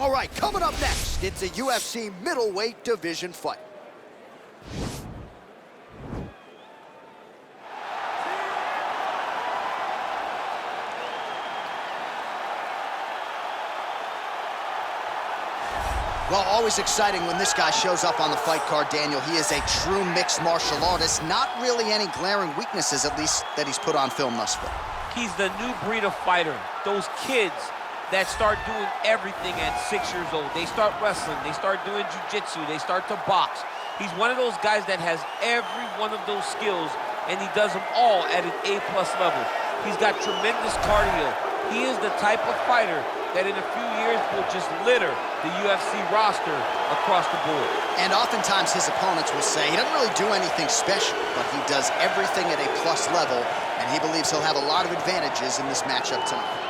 All right, coming up next, it's a UFC middleweight division fight. Well, always exciting when this guy shows up on the fight card, Daniel. He is a true mixed martial artist. Not really any glaring weaknesses, at least, that he's put on film thus far. He's the new breed of fighter. Those kids that start doing everything at 6 years old. They start wrestling, they start doing jiu-jitsu, they start to box. He's one of those guys that has every one of those skills, and he does them all at an A+ level. He's got tremendous cardio. He is the type of fighter that in a few years will just litter the UFC roster across the board. And oftentimes his opponents will say he doesn't really do anything special, but he does everything at a plus level, and he believes he'll have a lot of advantages in this matchup tonight.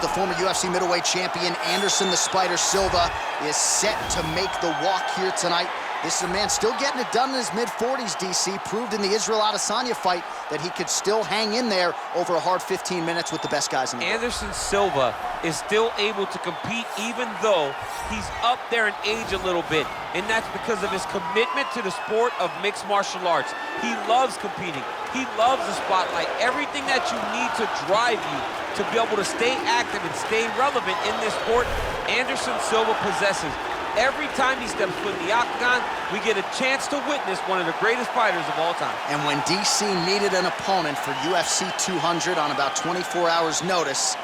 The former UFC middleweight champion, Anderson the Spider Silva, is set to make the walk here tonight. This is a man still getting it done in his mid-40s, DC. Proved in the Israel Adesanya fight that he could still hang in there over a hard 15 minutes with the best guys in the world. Anderson Silva is still able to compete even though he's up there in age a little bit. And that's because of his commitment to the sport of mixed martial arts. He loves competing. He loves the spotlight. Everything that you need to drive you to be able to stay active and stay relevant in this sport, Anderson Silva possesses. Every time he steps foot in the octagon, we get a chance to witness one of the greatest fighters of all time. And when DC needed an opponent for UFC 200 on about 24 hours notice,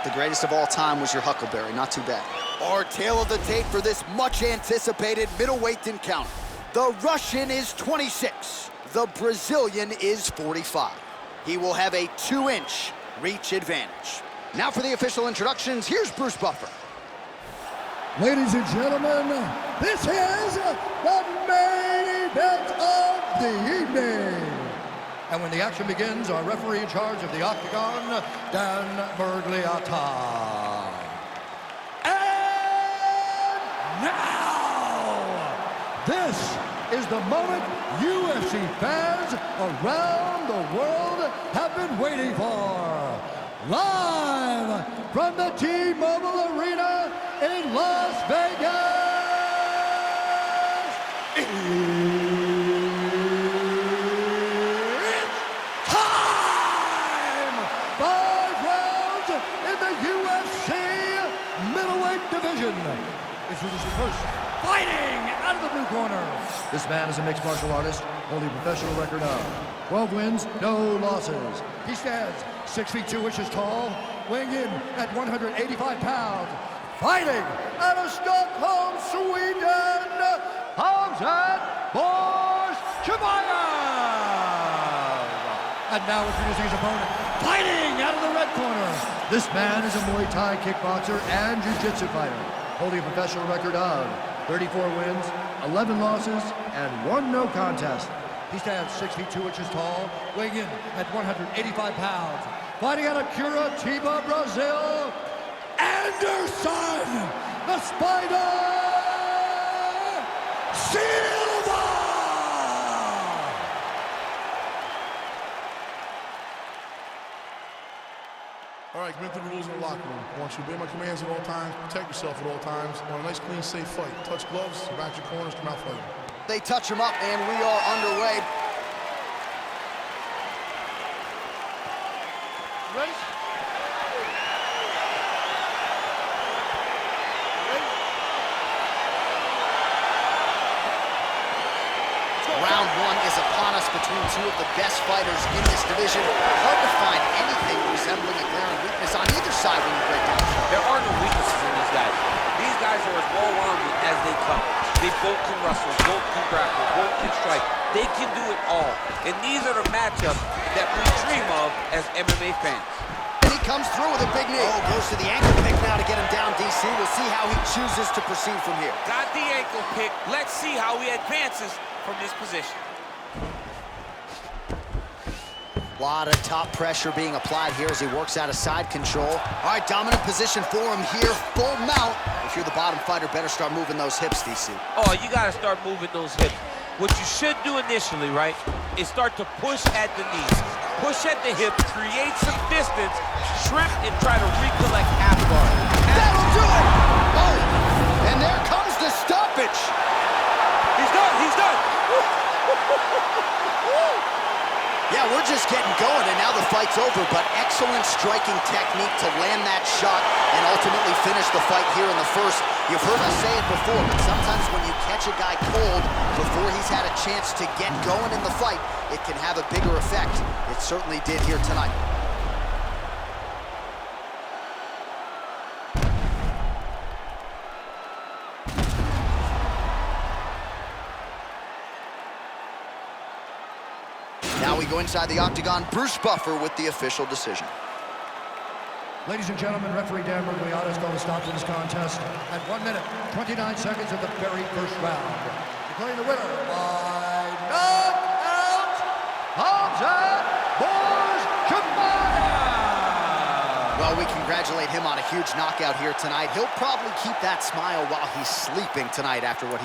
the greatest of all time was your Huckleberry. Not too bad. Our tail of the tape for this much-anticipated middleweight encounter. The Russian is 26. The Brazilian is 45. He will have a 2-inch reach advantage. Now for the official introductions, here's Bruce Buffer. Ladies and gentlemen, this is the main event of the evening. And when the action begins, our referee in charge of the octagon, Dan Bergliata. And now, this is the moment UFC fans around the world have been waiting for. Live from the T-Mobile Arena in Las Vegas, it's time! 5 rounds in the UFC middleweight division. Introducing first, fighting out of the blue corner. This man is a mixed martial artist, holding a professional record of 12 wins, no losses. He stands 6 feet 2 inches tall, weighing in at 185 pounds. Fighting out of Stockholm, Sweden, Khamzat Chimaev. And now introducing his opponent, fighting out of the red corner. This man is a Muay Thai kickboxer and jiu-jitsu fighter, holding a professional record of 34 wins, 11 losses, and 1 no contest. He stands 6 feet 2 inches tall, weighing in at 185 pounds. Fighting out of Curitiba, Brazil, Anderson, the Spider, Silva! All right, commit to the rules in the locker room. I want you to obey my commands at all times, protect yourself at all times. I want a nice, clean, safe fight. Touch gloves, back your corners, come out fighting. They touch him up, and we are underway. Ready? Round 1 is upon us between 2 of the best fighters in this division. Hard to find anything resembling a glaring weakness on either side when you break down. There are no weaknesses in these guys. These guys are as well-rounded as they come. They both can wrestle, both can grapple, both can strike. They can do it all. And these are the matchups that we dream of as MMA fans. And he comes through with a big knee. Oh, goes to the ankle pick now to get him down, DC. We'll see how he chooses to proceed from here. Got the ankle pick. Let's see how he advances from this position. A lot of top pressure being applied here as he works out of side control. All right, dominant position for him here, full mount. If you're the bottom fighter, better start moving those hips, DC. Oh, you gotta start moving those hips. What you should do initially, right, is start to push at the knees, push at the hip, create some distance, shrimp, and try to recollect half guard. That'll do it! Oh, and there comes the stoppage. He's done, he's done. Yeah, we're just getting going, and now the fight's over, but excellent striking technique to land that shot and ultimately finish the fight here in the first. You've heard us say it before, but sometimes when you catch a guy cold before he's had a chance to get going in the fight, it can have a bigger effect. It certainly did here tonight. Now we go inside the octagon. Bruce Buffer with the official decision. Ladies and gentlemen, referee Dan Mergliadas called a stop to this contest at 1 minute, 29 seconds of the very first round. Declaring the winner by knockout, Khamzat Chimaev. Well, we congratulate him on a huge knockout here tonight. He'll probably keep that smile while he's sleeping tonight after what he